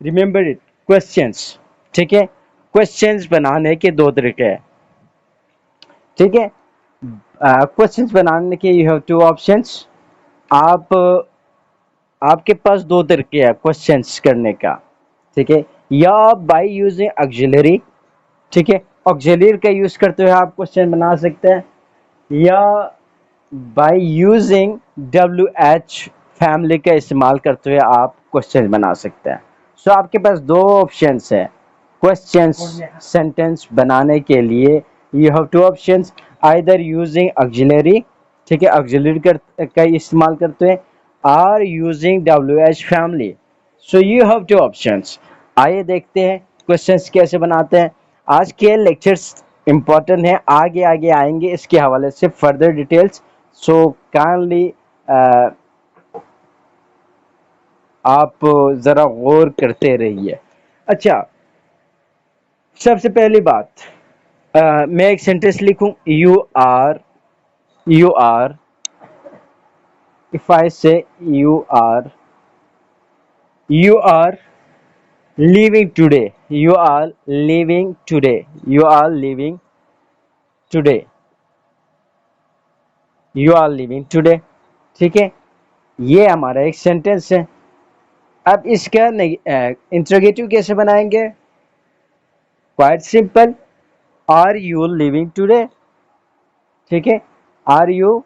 Remember it, questions. ठीक है, questions बनाने के दो तरीके हैं। ठीक है, क्वेश्चंस बनाने के यू हैव टू ऑप्शंस। आप आपके पास दो तरीके हैं क्वेश्चंस करने का। ठीक है, या आप बाय यूजिंग ऑक्सिलरी, ठीक है, ऑक्सिलरी का यूज करते हुए आप क्वेश्चन बना सकते हैं, या बाय यूजिंग WH फैमिली का इस्तेमाल करते हुए आप क्वेश्चन बना सकते हैं। सो आपके पास दो ऑप्शंस है क्वेश्चंस सेंटेंस बनाने के लिए। You have two options, either using auxiliary, ठीक है, ऑक्सिलरी का इस्तेमाल करते हुए, or using WH family. So you have two options. आइए देखते हैं क्वेश्चंस कैसे बनाते हैं। आज के लेक्चर्स इंपॉर्टेंट है, आगे आगे आएंगे इसके हवाले से फर्दर डिटेल्स। सो काइंडली आप जरा गौर करते रहिए। अच्छा, सबसे पहली बात, मैं एक सेंटेंस लिखूं, you are, if I say you are living today, today you are living today. ठीक है, ये हमारा एक सेंटेंस है। अब इसका इंट्रोगेटिव कैसे बनाएंगे? Quite simple, are you living today. ठीक है, are you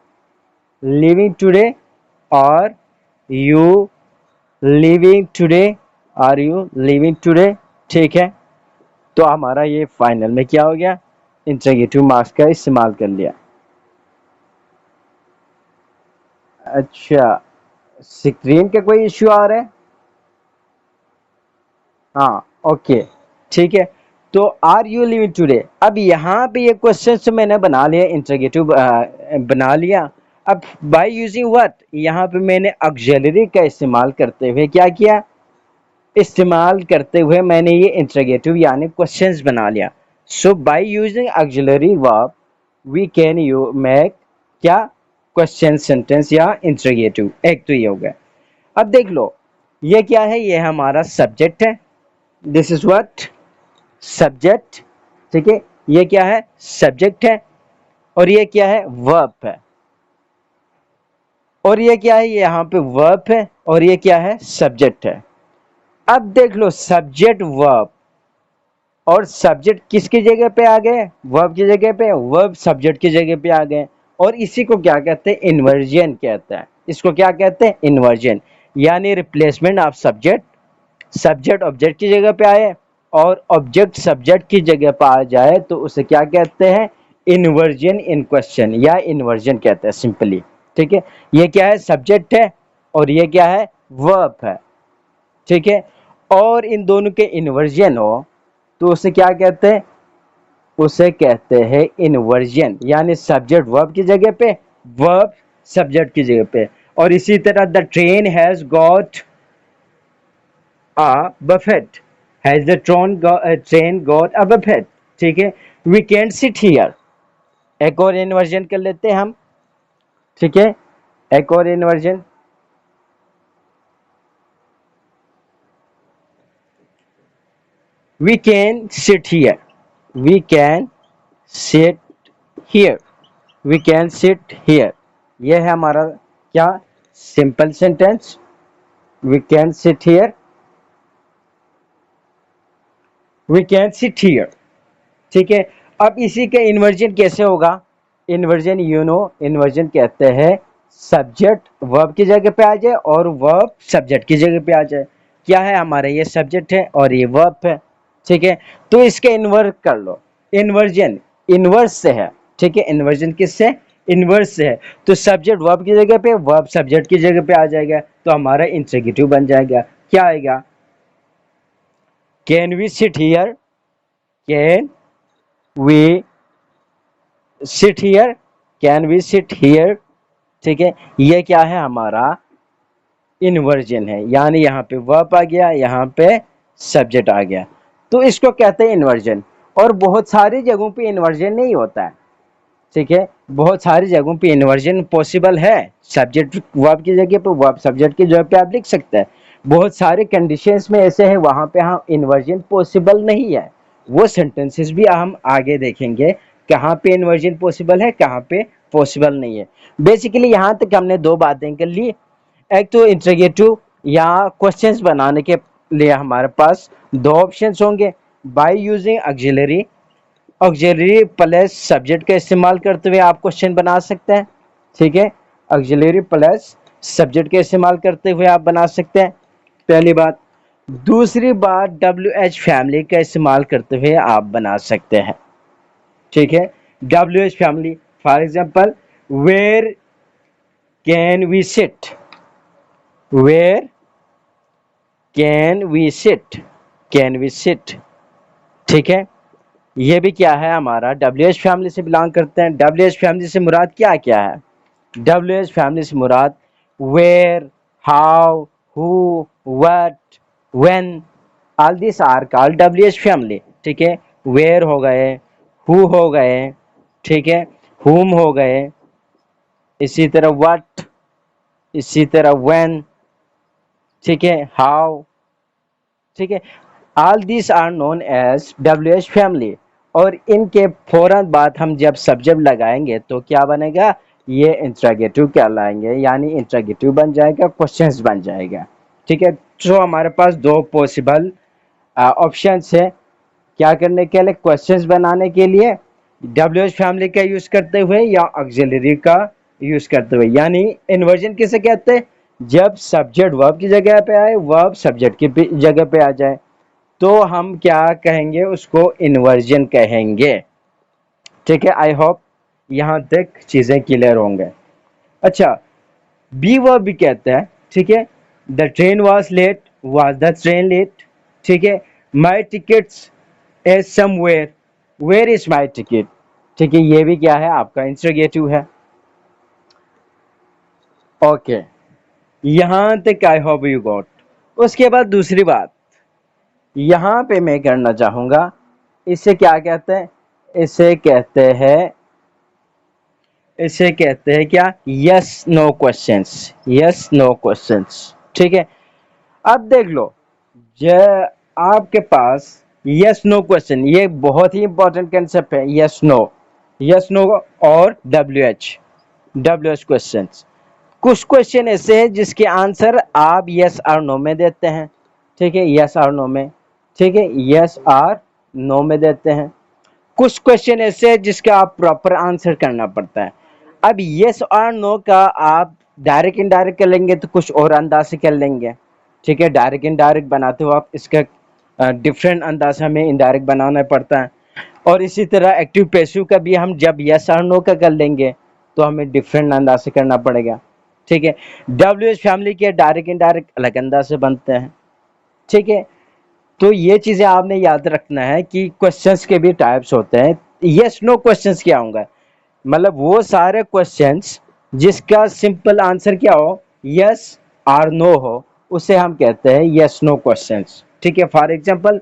living today, are you living today, are you living today. ठीक है, तो हमारा ये फाइनल में क्या हो गया, इंट्रोगेटिव मार्क्स का इस्तेमाल कर लिया। अच्छा, स्क्रीन का कोई इश्यू आ रहा है? हाँ, ओके, ठीक है। तो आर यू लिविंग टुडे, अब यहाँ पे ये क्वेश्चन से मैंने बना लिया, इंट्रोगेटिव बना लिया। अब बाय यूजिंग व्हाट, यहाँ पे मैंने ऑक्सिलरी का इस्तेमाल करते हुए क्या किया, इस्तेमाल करते हुए मैंने ये इंट्रोगेटिव यानी क्वेश्चंस बना लिया। So by using auxiliary verb we can you make क्या, क्वेश्चन सेंटेंस या इंट्रोगेटिव। एक तो ये हो गया। अब देख लो, ये क्या है, ये हमारा सब्जेक्ट है, दिस इज व्हाट सब्जेक्ट। ठीक है, ये क्या है, सब्जेक्ट है, और ये क्या है, वर्ब है, और ये क्या है, ये यहाँ पे वर्ब है, और ये क्या है, सब्जेक्ट है। अब देख लो, सब्जेक्ट वर्ब, और सब्जेक्ट किसकी जगह पे आ गए, वर्ब की जगह पे, वर्ब सब्जेक्ट की जगह पे आ गए। और इसी को क्या कहते हैं, इन्वर्जन कहते हैं। इसको क्या कहते हैं, इन्वर्जन, यानी replacement of subject, subject object की जगह पे आए और ऑब्जेक्ट सब्जेक्ट की जगह पे आ जाए तो उसे क्या कहते हैं, इन्वर्जन इन क्वेश्चन, या इन्वर्जन कहते हैं सिंपली। ठीक है, ये क्या है, सब्जेक्ट है, और ये क्या है, वर्ब है। ठीक है, और इन दोनों के इन्वर्जन हो तो उसे क्या कहते हैं, उसे कहते हैं इन्वर्जन, यानी सब्जेक्ट वर्ब की जगह पे, वर्ब सब्जेक्ट की जगह पे। और इसी तरह the train has got a buffet, has the train got a buffet। ठीक है, we can't sit here, एक और इन्वर्जन कर लेते हैं हम। ठीक है, एक और inversion, we can sit here, we can sit here, we can sit here। ये है हमारा क्या, simple sentence, we can sit here, we can sit here। ठीक है, अब इसी का इन्वर्जन कैसे होगा, इन्वर्जन इन्वर्जन कहते हैं सब्जेक्ट वर्ब की जगह पे आ जाए और वर्ब सब्जेक्ट की जगह पे आ जाए। क्या है हमारा, ये सब्जेक्ट है और ये वर्ब है। ठीक है, तो इसके इन्वर्ट कर लो, इन्वर्जन इन्वर्स से है। ठीक है, इन्वर्जन किससे, इन्वर्स से है, तो सब्जेक्ट वर्ब की जगह पे, वर्ब सब्जेक्ट की जगह पे आ जाएगा, तो हमारा इंट्रोगेटिव बन जाएगा। क्या आएगा, can we sit here, can we sit here, can we sit here. ठीक है, ये क्या है, हमारा इन्वर्जन है, यानी यहाँ पे वर्ब आ गया, यहाँ पे सब्जेक्ट आ गया, तो इसको कहते हैं इन्वर्जन। और बहुत सारी जगहों पे इन्वर्जन नहीं होता है। ठीक है, बहुत सारी जगहों पे इन्वर्जन पॉसिबल है, सब्जेक्ट वर्ब की जगह पे, वर्ब सब्जेक्ट की जगह पे आप लिख सकते हैं, बहुत सारे कंडीशंस में ऐसे हैं वहां पे हम इन्वर्जन पॉसिबल नहीं है। वो सेंटेंसेस भी हम आगे देखेंगे कहाँ पे इन्वर्जन पॉसिबल है, कहाँ पे पॉसिबल नहीं है। बेसिकली यहाँ तक हमने दो बातें कर ली। एक तो इंटरोगेटिव या क्वेश्चंस बनाने के लिए हमारे पास दो ऑप्शंस होंगे, bye using auxiliary, auxiliary plus subject का इस्तेमाल करते हुए आप क्वेश्चन बना सकते हैं। ठीक है, ऑक्सिलरी प्लस सब्जेक्ट का इस्तेमाल करते हुए आप बना सकते हैं, पहली बात। दूसरी बात, डब्ल्यू एच फैमिली का इस्तेमाल करते हुए आप बना सकते हैं। ठीक है, W H family, for example where can we sit, where can we sit, can we sit. ठीक है, ये भी क्या है, हमारा डब्ल्यू एच फैमिली से बिलोंग करते हैं। डब्ल्यू एच फैमिली से मुराद क्या क्या है? डब्ल्यू एच फैमिली से मुराद where, how, who, what, when, all this are called W H family. ठीक है, वेयर हो गए, हु हो गए, ठीक है, हुम हो गए, इसी तरह व्हाट, इसी तरह व्हेन, ठीक है, हाउ, ठीक है, all this are known as W H family. और इनके फौरन बाद हम जब सब्जेक्ट लगाएंगे तो क्या बनेगा, ये इंट्रोगेटिव कहलाएंगे, यानी इंट्रोगेटिव बन जाएगा, क्वेश्चंस बन जाएगा। ठीक है, तो हमारे पास दो पॉसिबल ऑप्शंस है क्या करने के लिए, क्वेश्चंस बनाने के लिए डब्ल्यू एच फैमिली का यूज करते हुए या ऑक्सिलरी का यूज करते हुए। यानी इन्वर्जन किसे कहते हैं, जब सब्जेक्ट वर्ब की जगह पे आए, वर्ब सब्जेक्ट की जगह पे आ जाए, तो हम क्या कहेंगे, उसको इन्वर्जन कहेंगे। ठीक है, आई होप यहां तक चीजें क्लियर होंगे। अच्छा, बी वर्ब भी कहते हैं। ठीक है, the train was late, was the train late. ठीक है, my tickets is somewhere, where is my ticket. ठीक है, ये भी क्या है, आपका इंट्रोगेटिव है। ओके, यहां तक आई होप यू गॉट। उसके बाद दूसरी बात यहां पे मैं करना चाहूंगा, इसे क्या कहते हैं, इसे कहते हैं, इसे कहते हैं क्या, yes no questions, yes no questions. ठीक है, अब देख लो, जो आपके पास यस नो क्वेश्चन, ये बहुत ही इंपॉर्टेंट कंसेप्ट है, यस नो, यस नो और डब्ल्यू एच क्वेश्चन। कुछ क्वेश्चन ऐसे हैं जिसके आंसर आप यस और नो में देते हैं। ठीक है, यस और नो में, ठीक है, यस और नो में देते हैं। कुछ क्वेश्चन ऐसे हैं जिसका आप प्रॉपर आंसर करना पड़ता है। अब यस और नो का आप डायरेक्ट इनडायरेक्ट कर लेंगे तो कुछ और अंदाज से कर लेंगे। ठीक है, डायरेक्ट इनडायरेक्ट बनाते हो आप, इसका डिफरेंट अंदाज हमें इनडायरेक्ट बनाना पड़ता है। और इसी तरह एक्टिव पैसिव का भी हम जब यस और नो का कर लेंगे तो हमें डिफरेंट अंदाज से करना पड़ेगा। ठीक है, डब्ल्यू एच फैमिली के डायरेक्ट इनडायरेक्ट अलग अंदाज से बनते हैं। ठीक है, तो ये चीजें आपने याद रखना है कि क्वेश्चंस के भी टाइप्स होते हैं। यस नो क्वेश्चंस क्या होंगे, मतलब वो सारे क्वेश्चंस जिसका सिंपल आंसर क्या हो, यस और नो हो, उसे हम कहते हैं यस नो क्वेश्चंस। ठीक है, for example,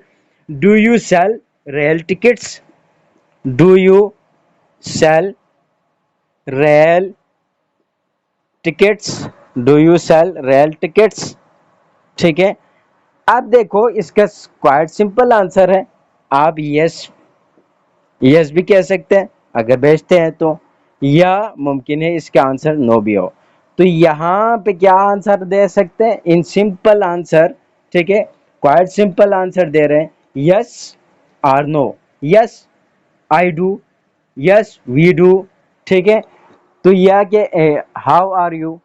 do you sell rail tickets, do you sell rail tickets, do you sell rail tickets. ठीक है, अब देखो इसका क्वाइट सिंपल आंसर है, आप यस, यस भी कह सकते हैं अगर भेजते हैं तो, या मुमकिन है इसका आंसर नो भी हो। तो यहाँ पे क्या आंसर दे सकते हैं, इन सिंपल आंसर। ठीक है, क्वाइट सिंपल आंसर दे रहे हैं, यस और no. Yes I do, yes we do. ठीक है, तो यह कि हाउ आर यू।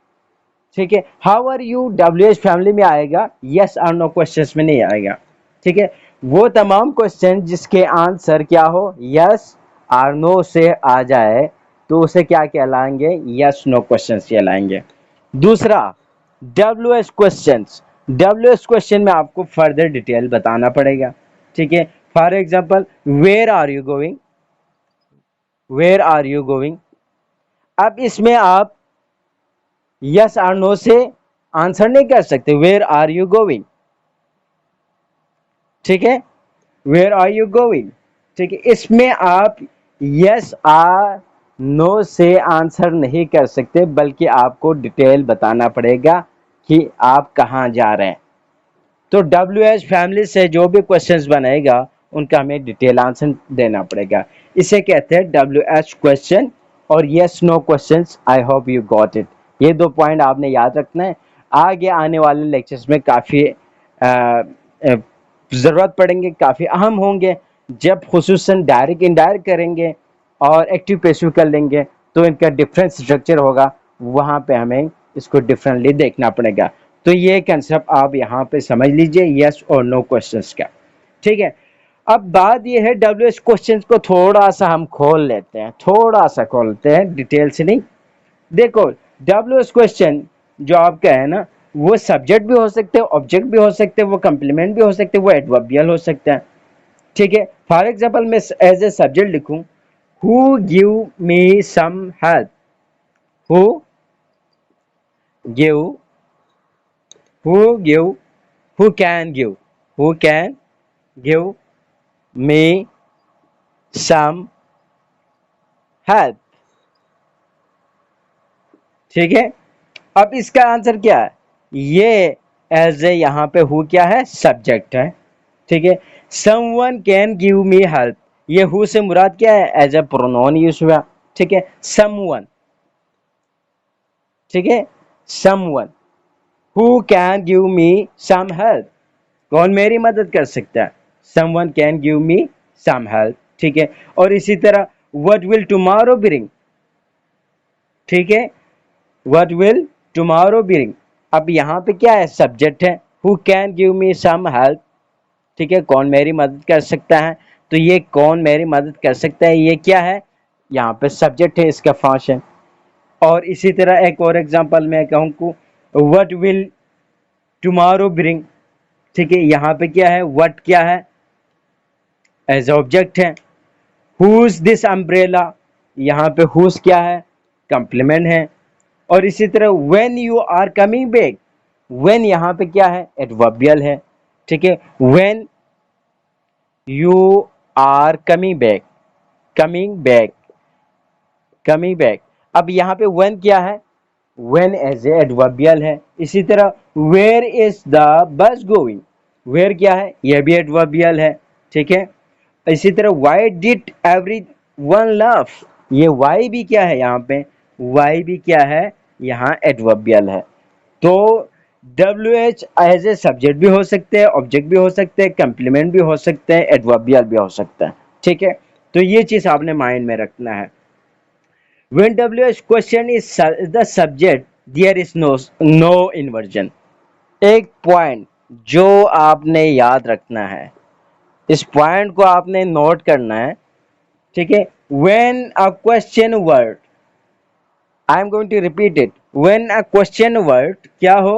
ठीक है, how are you W H family में आएगा, यस और नो क्वेश्चंस में नहीं आएगा। ठीक है, वो तमाम क्वेश्चन जिसके आंसर क्या हो, यस और नो से आ जाए तो उसे क्या कहलाएंगे, यस नो क्वेश्चंस कहलाएंगे। दूसरा, W H question, W H question में आपको फर्दर डिटेल बताना पड़ेगा। ठीक है, for example, where are you going, where are you going. अब इसमें आप यस और नो से आंसर नहीं कर सकते, वेयर आर यू गोइंग। ठीक है, वेयर आर यू गोइंग। ठीक है, इसमें आप यस और नो से आंसर नहीं कर सकते, बल्कि आपको डिटेल बताना पड़ेगा कि आप कहाँ जा रहे हैं। तो WH फैमिली से जो भी क्वेश्चंस बनेगा उनका हमें डिटेल आंसर देना पड़ेगा। इसे कहते हैं WH क्वेश्चन और yes no questions. I hope you got it. ये 2 पॉइंट आपने याद रखना है। आगे आने वाले लेक्चर्स में काफ़ी ज़रूरत पड़ेंगे, काफ़ी अहम होंगे। जब खुसूसन डायरेक्ट इनडायरेक्ट करेंगे और एक्टिव पैसिव कर लेंगे तो इनका डिफरेंट स्ट्रक्चर होगा, वहाँ पे हमें इसको डिफरेंटली देखना पड़ेगा। तो ये कंसेप्ट आप यहाँ पे समझ लीजिए, यस और नो क्वेश्चंस का। ठीक है, अब बात ये है WH क्वेश्चंस को थोड़ा सा हम खोल लेते हैं, थोड़ा सा खोलते हैं, डिटेल से नहीं। देखो WH क्वेश्चन जो आपका है ना, वो सब्जेक्ट भी हो सकते हैं, ऑब्जेक्ट भी हो सकते हैं, वो कंप्लीमेंट भी हो सकते हैं, वो एडवर्बियल हो सकते हैं। ठीक है, फॉर एग्जाम्पल मैं एज ए सब्जेक्ट लिखूं, who give me some help, who give, who can give me some help। ठीक है, अब इसका आंसर क्या है, ये एज ए यहाँ पे हु क्या है, सब्जेक्ट है। ठीक है, someone can give me help, ये हु से मुराद क्या है, एज ए प्रोनाउन यूज हुआ। ठीक है, समवन, ठीक है, someone who can give me some help, कौन मेरी मदद कर सकता है, someone can give me some help. ठीक है, और इसी तरह व्हाट विल टुमारो ब्रिंग, ठीक है, व्हाट विल टुमारो ब्रिंग, अब यहाँ पे क्या है, सब्जेक्ट है, who can give me some help. ठीक है, कौन मेरी मदद कर सकता है, तो ये कौन मेरी मदद कर सकता है, ये क्या है, यहाँ पे सब्जेक्ट है, इसका फंक्शन। और इसी तरह एक और एग्जांपल मैं कहूँ, व्हाट विल टुमारो ब्रिंग, ठीक है, यहाँ पे क्या है, व्हाट क्या है, एज ऑब्जेक्ट है। हुज दिस अम्ब्रेला, यहाँ पे हुज क्या है, कंप्लीमेंट है। और इसी तरह when you are coming back, when यहाँ पे क्या है, एडवर्बियल है। ठीक है, when you are coming back, coming back, coming back, अब यहाँ पे व्हेन क्या है, व्हेन एज ए एडवर्बियल है। इसी तरह where is the bus going, where क्या है, यह भी एडवर्बियल है। ठीक है, इसी तरह why did every one laugh, ये वाई भी क्या है, यहाँ पे वाई भी क्या है, यहाँ एडवर्बियल है। तो WH एज ए सब्जेक्ट भी हो सकते हैं, ऑब्जेक्ट भी हो सकते हैं, कंप्लीमेंट भी हो सकते हैं, एडवर्बियल भी हो सकता है। ठीक है, तो ये चीज आपने माइंड में रखना है। When WH question is the subject, there is no inversion। एक पॉइंट जो आपने याद रखना है, इस पॉइंट को आपने नोट करना है। ठीक है, when a question word, I am going to repeat it, when a question word क्या हो,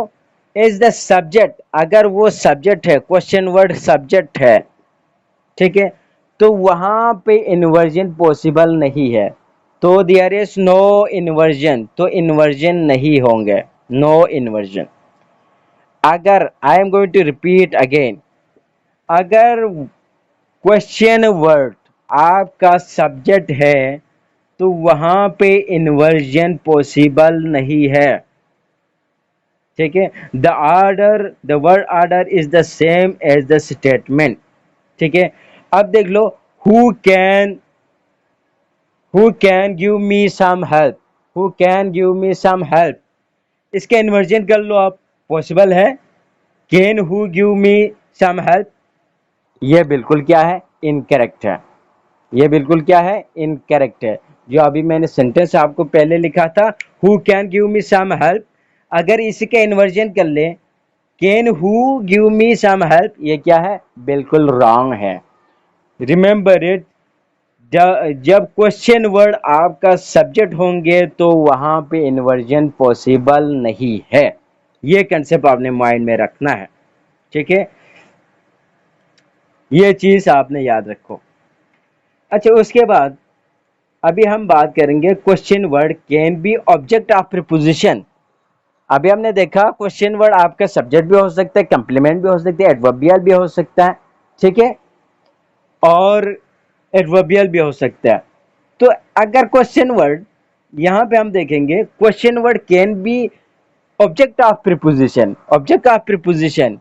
is the subject, अगर वो सब्जेक्ट है, क्वेश्चन वर्ड सब्जेक्ट है, ठीक है, तो वहां पे इन्वर्जन पॉसिबल नहीं है, तो देयर इज नो इन्वर्जन, तो इन्वर्जन नहीं होंगे, नो इन्वर्जन। अगर I am going to repeat again, अगर क्वेश्चन वर्ड आपका सब्जेक्ट है तो वहां पे इन्वर्जन पॉसिबल नहीं है। ठीक है, the order, the word order is the same as the statement. ठीक है, अब देख लो, who can, who can give me some help, who can give me some help, इसका इन्वर्जन कर लो आप, पॉसिबल है, can who give me some help, ये बिल्कुल क्या है, इनकरेक्ट है, ये बिल्कुल क्या है, इनकरेक्ट है। जो अभी मैंने सेंटेंस आपको पहले लिखा था, who can give me some help, अगर इसका इन्वर्जन कर ले, can who give me some help, ये क्या है, बिल्कुल रॉन्ग है। रिमेंबर इट, जब क्वेश्चन वर्ड आपका सब्जेक्ट होंगे तो वहां पे इन्वर्जन पॉसिबल नहीं है, ये कंसेप्ट आपने माइंड में रखना है। ठीक है, ये चीज आपने याद रखो। अच्छा, उसके बाद अभी हम बात करेंगे question word can be object of preposition. अभी हमने देखा क्वेश्चन वर्ड आपका सब्जेक्ट भी हो सकता है, कंप्लीमेंट भी हो सकता है, एडवर्बियल भी हो सकता है। ठीक है, और एडवर्बियल भी हो सकता है। तो अगर क्वेश्चन वर्ड, यहां पे हम देखेंगे question word can be object of preposition, object of preposition,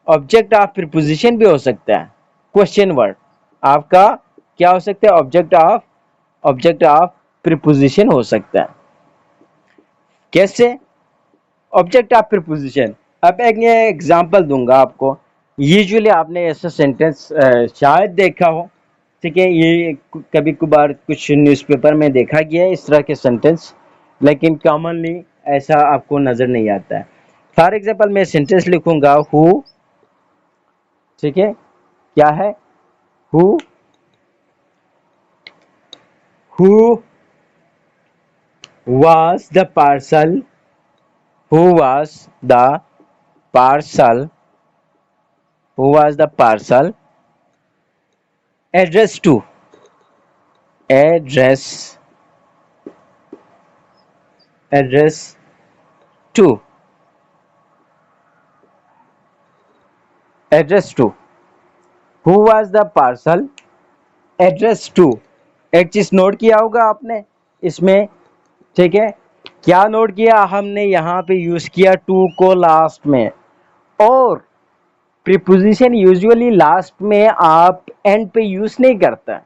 object of preposition भी हो सकता है। क्वेश्चन वर्ड आपका क्या हो सकता है? ऑब्जेक्ट ऑफ प्रीपोजिशन हो सकता है। कैसे? ऑब्जेक्ट ऑफ प्रीपोजिशन, अब एक एग्जांपल दूंगा आपको। यूजुअली आपने ऐसा सेंटेंस शायद देखा हो, ठीक है, ये कभी कभार कुछ न्यूज़पेपर में देखा गया है इस तरह के सेंटेंस, लेकिन कॉमनली ऐसा आपको नजर नहीं आता है। फॉर एग्जांपल मैं सेंटेंस लिखूंगा हु, ठीक है, क्या है? Who, who was the parcel, who was the parcel, who was the parcel addressed to, address, address to, address to, who was the parcel address to। एक चीज नोट किया होगा आपने इसमें, ठीक है, क्या नोट किया हमने? यहाँ पे यूज किया टू को लास्ट में, और प्रीपोजिशन यूजुअली लास्ट में आप एंड पे यूज नहीं करता।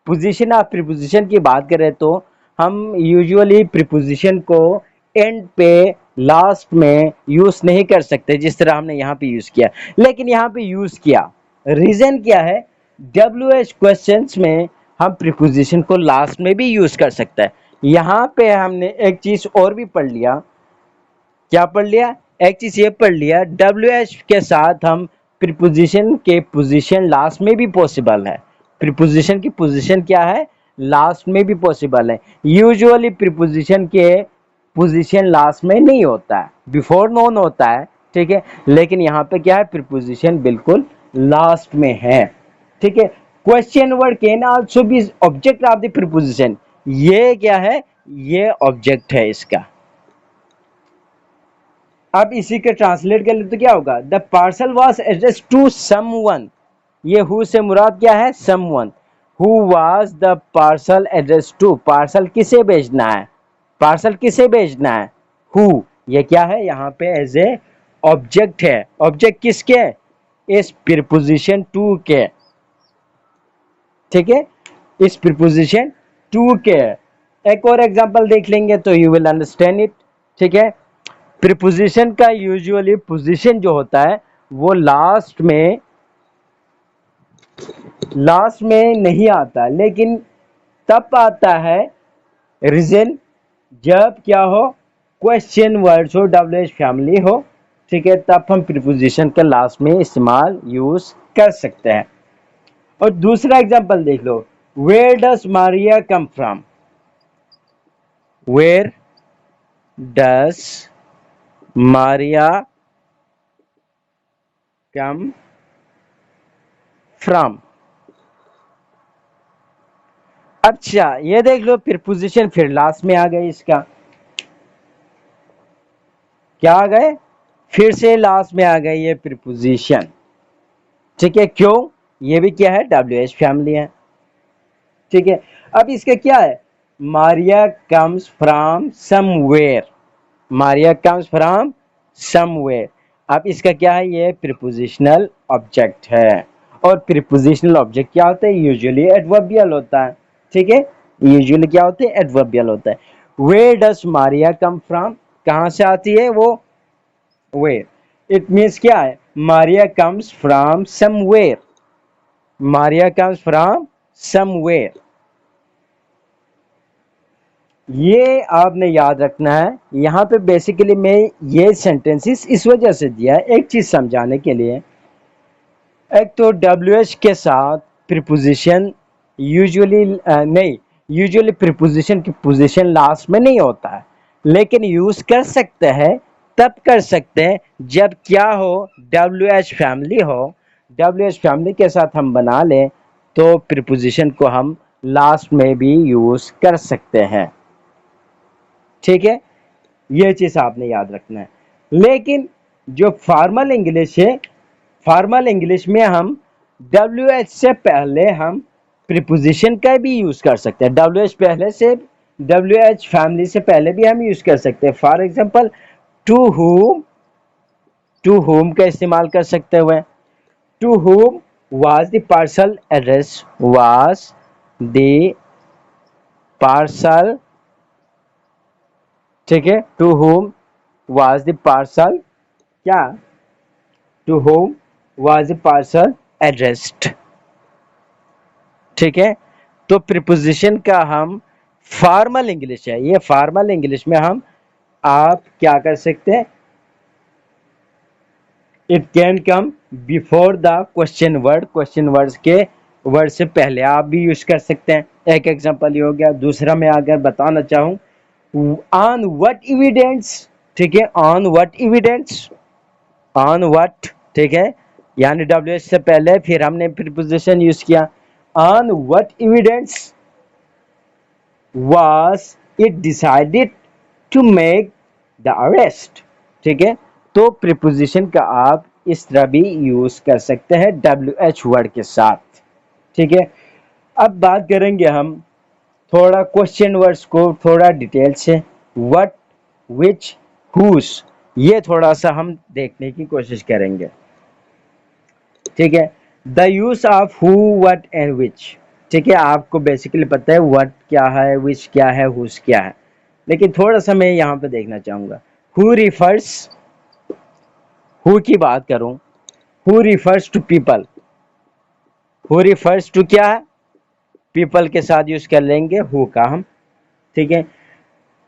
पोजीशन ऑफ प्रीपोजिशन की बात करें तो हम यूजुअली प्रीपोजिशन को एंड पे लास्ट में यूज नहीं कर सकते जिस तरह हमने यहाँ पे यूज किया, लेकिन यहाँ पे यूज किया। रीजन क्या है? WH क्वेश्चंस में हम प्रीपोजिशन को लास्ट में भी यूज कर सकते हैं। यहाँ पे हमने एक चीज और भी पढ़ लिया। क्या पढ़ लिया? एक चीज ये पढ़ लिया, WH के साथ हम प्रीपोजिशन के पोजीशन लास्ट में भी पॉसिबल है। प्रीपोजिशन की पोजीशन क्या है? लास्ट में भी पॉसिबल है। यूजुअली प्रीपोजिशन के पोजीशन लास्ट में नहीं होता है, बिफोर नोन होता है, ठीक है, लेकिन यहाँ पे क्या है? प्रीपोजिशन बिल्कुल लास्ट में है, ठीक है। Question word can also be object of the preposition. ये क्या है? ये ऑब्जेक्ट है इसका। अब इसी के ट्रांसलेट कर ले तो क्या होगा? The parcel was address to someone. ये हु से मुराद क्या है? Someone. Who was the parcel address to. Parcel किसे भेजना है? पार्सल किसे भेजना है? हु। ये क्या है? यहाँ पे एज ए ऑब्जेक्ट है। ऑब्जेक्ट किसके? इस प्रीपोजिशन टू के, ठीक है, इस प्रीपोजिशन टू के। एक और एग्जांपल देख लेंगे तो यू विल अंडरस्टैंड इट, ठीक है। प्रीपोजिशन का यूजुअली पोजीशन जो होता है वो लास्ट में नहीं आता, लेकिन तब आता है रीजन जब क्या हो? क्वेश्चन वर्ड्स हो, WH फैमिली हो, ठीक है, तब हम प्रीपोजिशन के लास्ट में इस्तेमाल यूज कर सकते हैं। और दूसरा एग्जांपल देख लो, where does Maria come from. Where does Maria come from. अच्छा ये देख लो, प्रीपोजिशन फिर लास्ट में आ गए। इसका क्या आ गए? फिर से लास्ट में आ गए ये प्रीपोजिशन, ठीक है। क्यों? ये भी क्या है? WH फैमिली है, ठीक है। अब इसका क्या है? Maria comes from somewhere. Maria comes from somewhere. अब इसका क्या है? ये प्रीपोजिशनल ऑब्जेक्ट है, और प्रीपोजिशनल ऑब्जेक्ट क्या होता है? यूजुअली एडवर्बियल होता है, ठीक है। यूजुअली क्या होते हैं? एडवर्बियल होता है। Where does Maria come from, कहाँ से आती है वो? वेयर। इट मीन्स क्या है? Maria comes from somewhere. Maria comes from somewhere. ये आपने याद रखना है। यहाँ पे बेसिकली मैं ये सेंटेंसेस इस वजह से दिया है, एक चीज समझाने के लिए। एक तो WH के साथ प्रीपोजिशन यूजुअली नहीं, यूजुअली प्रीपोजिशन की पोजीशन लास्ट में नहीं होता है, लेकिन यूज कर सकते हैं, तब कर सकते हैं जब क्या हो? WH फैमिली हो। WH फैमिली के साथ हम बना लें तो प्रीपोजिशन को हम लास्ट में भी यूज कर सकते हैं, ठीक है। ये चीज आपने याद रखना है। लेकिन जो फॉर्मल इंग्लिश है, फॉर्मल इंग्लिश में हम WH से पहले हम प्रीपोजिशन का भी यूज कर सकते हैं। WH पहले से, WH फैमिली से पहले भी हम यूज कर सकते हैं। For example to whom to whom का इस्तेमाल कर सकते हुए, to whom was the parcel address, was the parcel, ठीक है, to whom was the parcel, क्या, to whom was the parcel addressed, ठीक है। तो प्रीपोजिशन का हम फॉर्मल इंग्लिश है, ये फॉर्मल इंग्लिश में हम आप क्या कर सकते हैं, it can come before the question word, question word के वर्ड से पहले आप भी यूज कर सकते हैं। एक एग्जांपल ये हो गया। दूसरा मैं अगर बताना चाहूँ, ऑन व्हाट एविडेंस, ठीक है, on what evidence, on what, ठीक है, यानी डब्ल्यू एच से पहले फिर हमने प्रीपोजिशन यूज किया, on what evidence was it decided to make the arrest, ठीक है। तो प्रीपोजिशन का आप इस तरह भी यूज कर सकते हैं डब्ल्यू एच वर्ड के साथ, ठीक है। अब बात करेंगे हम थोड़ा क्वेश्चन वर्ड्स को थोड़ा डिटेल से, व्हाट, विच, हुज, ये थोड़ा सा हम देखने की कोशिश करेंगे, ठीक है। The use of who, what and which, ठीक है, आपको बेसिकली पता है व्हाट क्या है, विच क्या है, हुज क्या है, लेकिन थोड़ा सा मैं यहाँ पे देखना चाहूंगा। हु रिफर्स, हु की बात करूं, who refers to people, who refers to क्या है, पीपल के साथ यूज कर लेंगे हु का हम, ठीक है।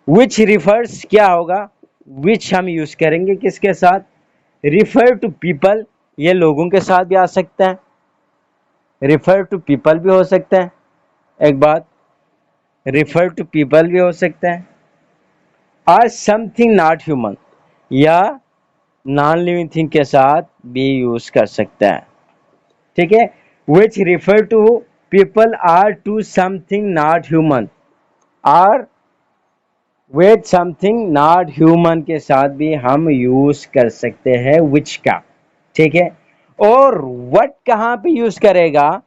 विच रिफर्स क्या होगा, विच हम यूज करेंगे किसके साथ, रिफर टू पीपल, ये लोगों के साथ भी आ सकता है, रिफर टू पीपल भी हो सकता है, एक बात, रिफर टू पीपल भी हो सकता है, और समथिंग नॉट ह्यूमन, या नॉन लिविंग थिंग के साथ भी यूज कर सकता है, ठीक है। Which refer to people or to something not human, और विथ समथिंग नॉट ह्यूमन के साथ भी हम यूज कर सकते हैं विच का, ठीक है। और व्हाट कहां पे यूज करेगा,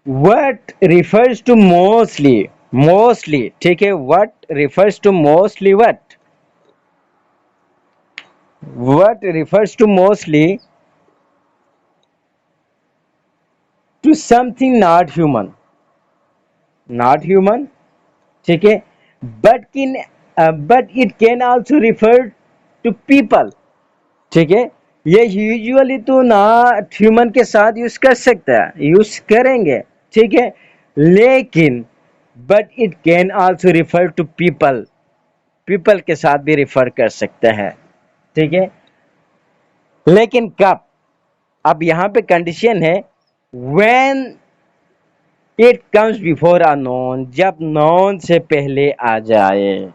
what refers to mostly, mostly, ठीक है, what refers to mostly, what refers to mostly to something not human, not human, ठीक है। But in, but it can also refer to people, ठीक है। ये यूजुअली तो नॉट ह्यूमन के साथ यूज कर सकता है, यूज करेंगे, ठीक है, लेकिन but it can also refer to people, people के साथ भी रिफर कर सकते हैं, ठीक है। लेकिन कब, अब यहां पे कंडीशन है, when it comes before a non, जब नॉन से पहले आ जाए,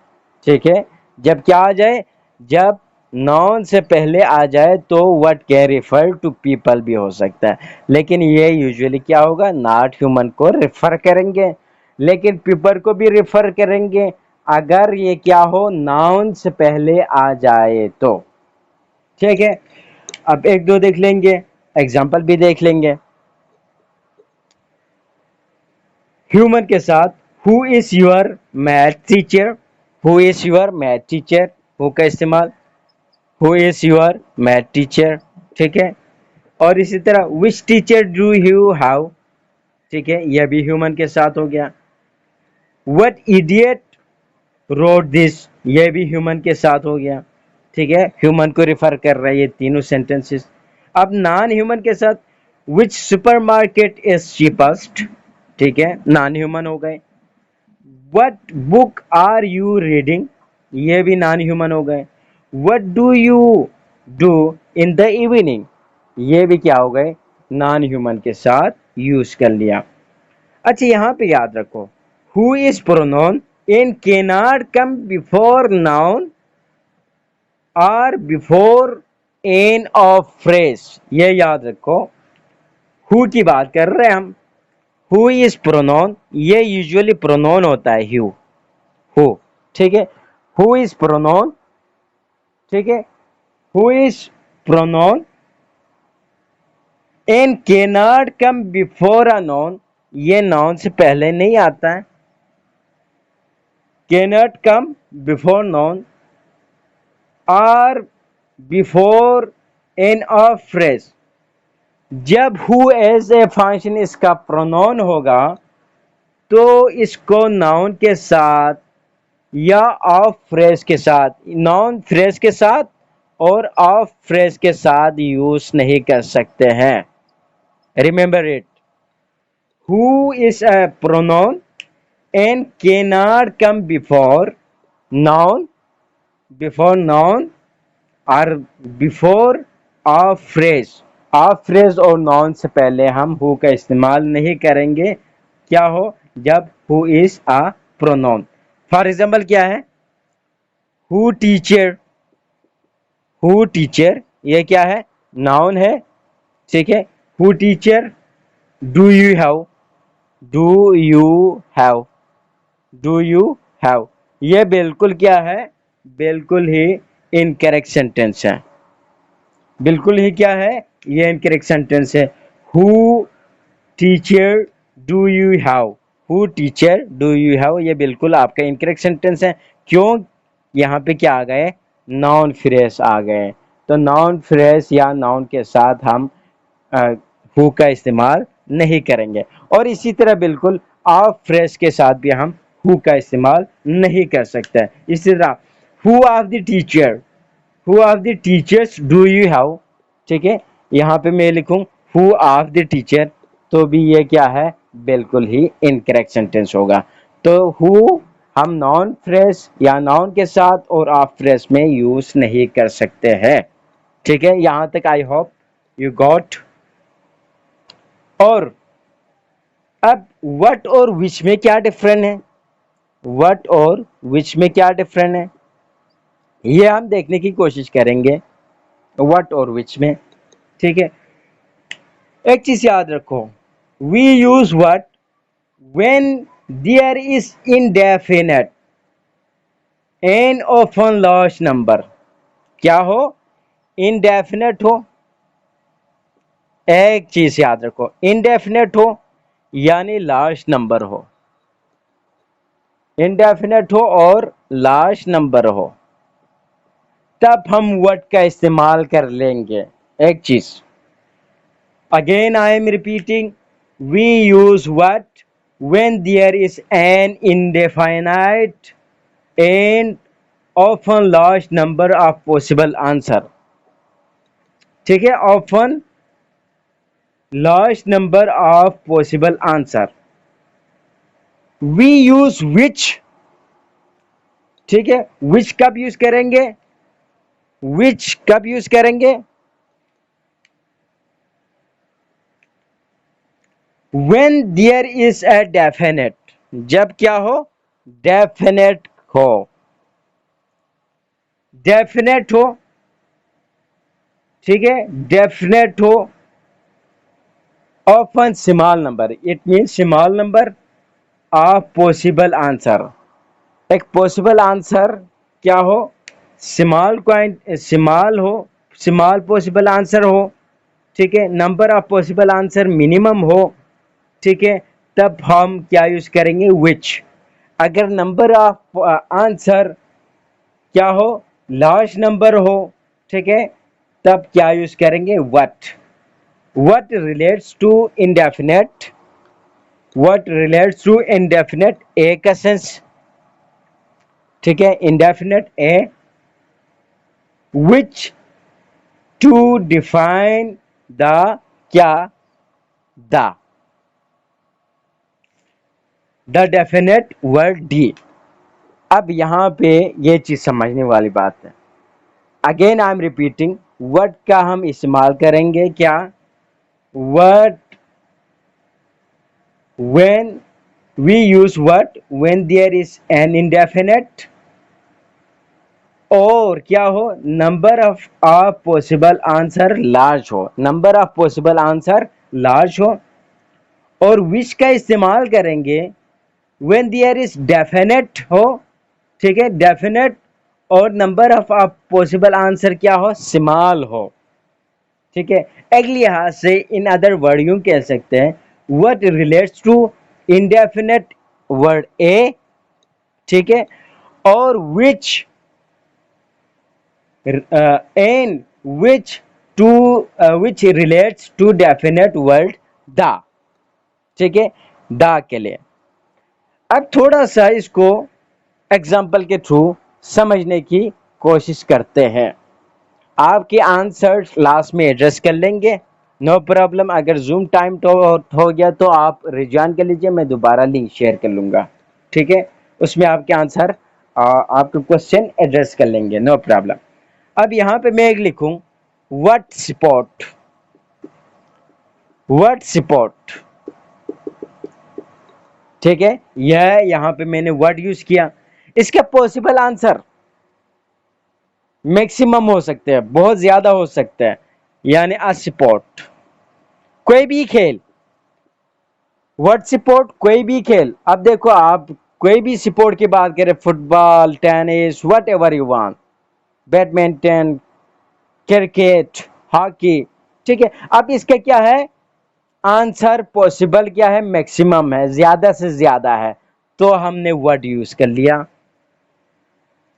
ठीक है, जब क्या आ जाए, जब नॉन से पहले आ जाए तो what can refer to people भी हो सकता है, लेकिन ये यूजुअली क्या होगा, नॉट ह्यूमन को रिफर करेंगे, लेकिन पीपल को भी रिफर करेंगे अगर ये क्या हो, नाउन से पहले आ जाए तो, ठीक है। अब एक दो देख लेंगे, एग्जाम्पल भी देख लेंगे। ह्यूमन के साथ, who is your math teacher, who is your math teacher, who का इस्तेमाल, who is your math teacher, ठीक है। और इसी तरह विच टीचर डू यू हैव, ठीक है, यह भी ह्यूमन के साथ हो गया। व्हाट इडियट रोड दिस, यह भी ह्यूमन के साथ हो गया, ठीक है, ह्यूमन को रिफर कर रहा है ये तीनों सेंटेंसेस। अब नॉन ह्यूमन के साथ, विच सुपरमार्केट इज चीपेस्ट, ठीक है, नॉन ह्यूमन हो गए। What book are you reading, ये भी नॉन ह्यूमन हो गए। What do you do in the evening, ये भी क्या हो गए, नॉन ह्यूमन के साथ यूज कर लिया। अच्छा यहां पे याद रखो, who is pronoun in cannot come before noun और बिफोर एन ऑफ फ्रेज, ये याद रखो। हु की बात कर रहे हैं हम, हु इज प्रोनाउन, ये यूजुअली प्रोनाउन होता है हु, हु, ठीक है, हु इज प्रोनाउन, ठीक है, who is pronoun and cannot come before a noun, ये नाउन से पहले नहीं आता है, कैनॉट कम बिफोर नाउन और बिफोर एन ऑफ फ्रेज। जब हु एज ए फंक्शन इसका प्रोनाउन होगा तो इसको नाउन के साथ या ऑफ फ्रेज के साथ, नाउन फ्रेज के साथ और ऑफ फ्रेज के साथ यूज नहीं कर सकते हैं। Remember it, who is a pronoun and cannot come noun before noun or before of phrase। Of phrase और नाउन से पहले हम हु का इस्तेमाल नहीं करेंगे। क्या हो? जब who is a pronoun. For example क्या है? हु टीचर, हु टीचर ये क्या है? नाउन है, ठीक है। Who teacher, do you have, do you have, do you have, ये बिल्कुल क्या है? बिल्कुल ही इनकरेक्ट सेंटेंस है। बिल्कुल ही क्या है? ये इनकरेक्ट सेंटेंस है। Who teacher do you have, who teacher do you have, ये बिल्कुल आपका इनकरेक्ट सेंटेंस है। क्यों? यहाँ पे क्या आ गए? नाउन फ्रेज आ गए। तो नाउन फ्रेज या नाउन के साथ हम हु का इस्तेमाल नहीं करेंगे। और इसी तरह बिल्कुल ऑफ फ्रेज के साथ भी हम हु का इस्तेमाल नहीं कर सकते। इसी तरह who of the teacher, who of the teachers do you have, ठीक है। यहाँ पे मैं लिखूं हु ऑफ द टीचर, तो भी ये क्या है? बिल्कुल ही इनकरेक्ट सेंटेंस होगा। तो हु हम नाउन फ्रेज या नाउन के साथ और ऑफ फ्रेज में यूज नहीं कर सकते हैं, ठीक है। यहाँ तक आई होप यू गॉट। और अब व्हाट और विच में क्या डिफरेंट है? व्हाट और विच में क्या डिफरेंट है, ये हम देखने की कोशिश करेंगे। व्हाट और विच में, ठीक है। एक चीज याद रखो, we use what when there is indefinite and often large number. क्या हो? इनडेफिनेट हो। एक चीज याद रखो, इनडेफिनेट हो यानी लार्ज नंबर हो, इनडेफिनेट हो और लार्ज नंबर हो, तब हम व्हाट का इस्तेमाल कर लेंगे। एक चीज again I am repeating, we use what when there is an indefinite and often large number of possible answer, ठीक है। often large number of possible answer। we use which, ठीक है। which कब यूज करेंगे? which कब use करेंगे? when there is a definite, जब क्या हो? definite हो, definite हो, ठीक है। definite हो, often small number, it means small number of possible answer। एक पॉसिबल आंसर क्या हो? स्मॉल क्वांट स्मॉल हो, स्मॉल पॉसिबल आंसर हो, ठीक है। Number of possible answer minimum हो, ठीक है। तब हम क्या यूज करेंगे? विच। अगर नंबर ऑफ आंसर क्या हो? लार्ज नंबर हो, ठीक है, तब क्या यूज करेंगे? What. What relates to indefinite, what relates to indefinite a का सेंस, ठीक है। Indefinite a, which to define the, क्या? The definite word the. अब यहां पे ये चीज समझने वाली बात है। Again I am repeating, word का हम इस्तेमाल करेंगे क्या? Word when we use what when there is an indefinite और क्या हो? Number of possible answer large हो, number of possible answer large हो। और विच का इस्तेमाल करेंगे when there is definite हो, ठीक है, डेफिनेट, और नंबर ऑफ पॉसिबल आंसर क्या हो? स्मॉल हो, ठीक है। एक लिहाज से इन अदर वर्ड यूं कह सकते हैं, what relates to indefinite word a, ठीक है, और विच in which relates to definite word the, ठीक है, द के लिए। अब थोड़ा सा इसको एग्जाम्पल के थ्रू समझने की कोशिश करते हैं। आपके आंसर लास्ट में एड्रेस कर लेंगे, नो प्रॉब्लम। अगर जूम टाइम तो हो गया तो आप रिजॉइन कर लीजिए, मैं दोबारा लिंक शेयर कर लूँगा, ठीक है। उसमें आपके आंसर आपके क्वेश्चन एड्रेस कर लेंगे, नो प्रॉब्लम। अब यहाँ पे मैं एक लिखूँ व्हाट स्पॉट, व्हाट स्पॉट, ठीक है। यह यहाँ पे मैंने वर्ड यूज किया। इसका पॉसिबल आंसर मैक्सिमम हो सकते हैं, बहुत ज्यादा हो सकता है, यानी अ स्पोर्ट, कोई भी खेल। व्हाट स्पोर्ट, कोई भी खेल। अब देखो आप कोई भी स्पोर्ट की बात करें, football, tennis, what ever you want, badminton, cricket, hockey, ठीक है। अब इसका क्या है आंसर, पॉसिबल क्या है, मैक्सिमम है, ज्यादा से ज्यादा है, तो हमने वर्ड यूज कर लिया,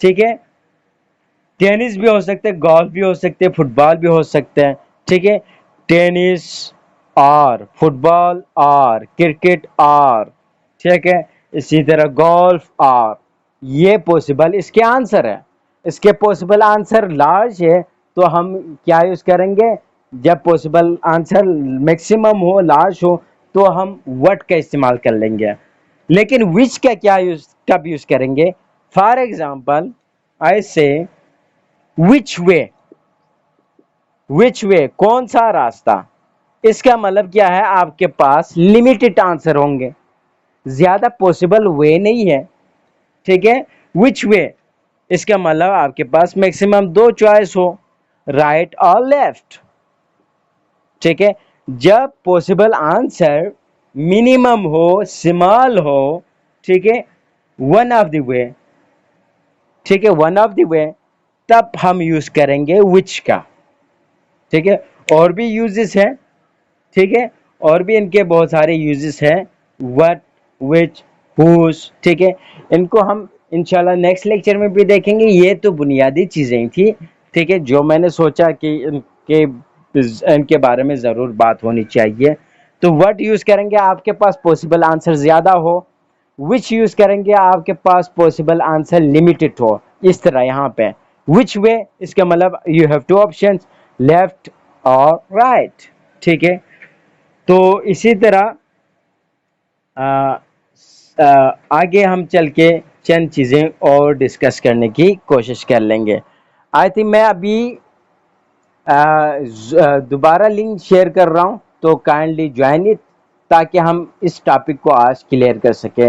ठीक है। टेनिस भी हो सकते हैं, गोल्फ भी हो सकते हैं, फुटबॉल भी हो सकते हैं, ठीक है। टेनिस और फुटबॉल और क्रिकेट और, ठीक है, इसी तरह गोल्फ और, ये पॉसिबल इसके आंसर है। इसके पॉसिबल आंसर लार्ज है तो हम क्या यूज करेंगे, जब पॉसिबल आंसर मैक्सिमम हो, लार्ज हो, तो हम व्हाट का इस्तेमाल कर लेंगे। लेकिन विच का क्या यूज, कब यूज करेंगे। फॉर एग्जाम्पल आई से विच वे, विच वे, कौन सा रास्ता। इसका मतलब क्या है, आपके पास लिमिटेड आंसर होंगे, ज्यादा पॉसिबल वे नहीं है, ठीक है। विच वे, इसका मतलब आपके पास मैक्सिमम दो चॉइस हो, राइट और लेफ्ट, ठीक है। जब पॉसिबल आंसर मिनिमम हो, स्मॉल हो, ठीक है, वन ऑफ द वे, ठीक है, वन ऑफ द वे, तब हम यूज करेंगे विच का, ठीक है। और भी यूजेस है, ठीक है, और भी इनके बहुत सारे यूजेस हैं, व्हाट, विच, हुज, ठीक है। इनको हम इंशाल्लाह नेक्स्ट लेक्चर में भी देखेंगे। ये तो बुनियादी चीजें थी, ठीक है, जो मैंने सोचा कि इनके बारे में जरूर बात होनी चाहिए। तो व्हाट यूज करेंगे आपके पास पॉसिबल आंसर ज्यादा हो, विच यूज करेंगे आपके पास पॉसिबल आंसर लिमिटेड हो, इस तरह यहाँ पे विच वे, इसका मतलब you have two options, left और राइट, ठीक है। तो इसी तरह आगे हम चल के चंद चीज़ें और डिस्कस करने की कोशिश कर लेंगे। आई थिंक मैं अभी दोबारा लिंक शेयर कर रहा हूँ, तो काइंडली ज्वाइन इट, ताकि हम इस टॉपिक को आज क्लियर कर सकें।